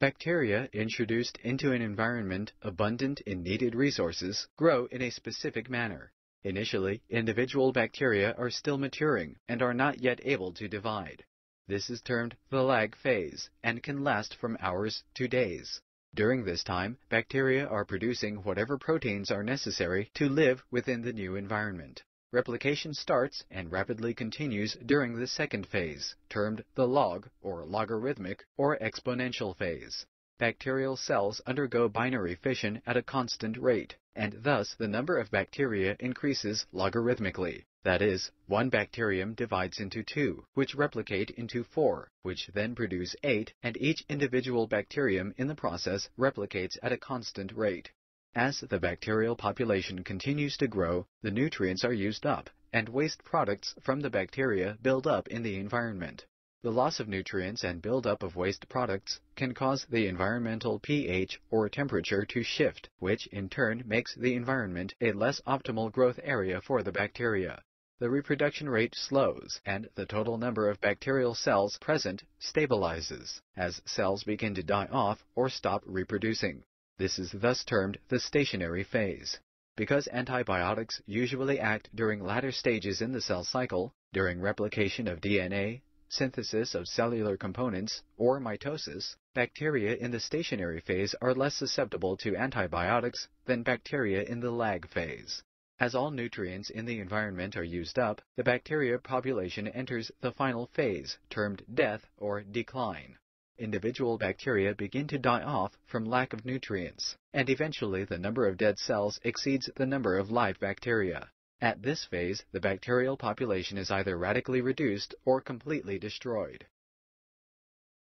Bacteria introduced into an environment abundant in needed resources grow in a specific manner. Initially, individual bacteria are still maturing and are not yet able to divide. This is termed the lag phase and can last from hours to days. During this time, bacteria are producing whatever proteins are necessary to live within the new environment. Replication starts and rapidly continues during the second phase, termed the log or logarithmic or exponential phase. Bacterial cells undergo binary fission at a constant rate, and thus the number of bacteria increases logarithmically. That is, one bacterium divides into 2, which replicate into 4, which then produce 8, and each individual bacterium in the process replicates at a constant rate. As the bacterial population continues to grow, the nutrients are used up, and waste products from the bacteria build up in the environment. The loss of nutrients and buildup of waste products can cause the environmental pH or temperature to shift, which in turn makes the environment a less optimal growth area for the bacteria. The reproduction rate slows, and the total number of bacterial cells present stabilizes, as cells begin to die off or stop reproducing. This is thus termed the stationary phase. Because antibiotics usually act during latter stages in the cell cycle, during replication of DNA, synthesis of cellular components, or mitosis, bacteria in the stationary phase are less susceptible to antibiotics than bacteria in the lag phase. As all nutrients in the environment are used up, the bacteria population enters the final phase, termed death or decline. Individual bacteria begin to die off from lack of nutrients, and eventually the number of dead cells exceeds the number of live bacteria. At this phase, the bacterial population is either radically reduced or completely destroyed.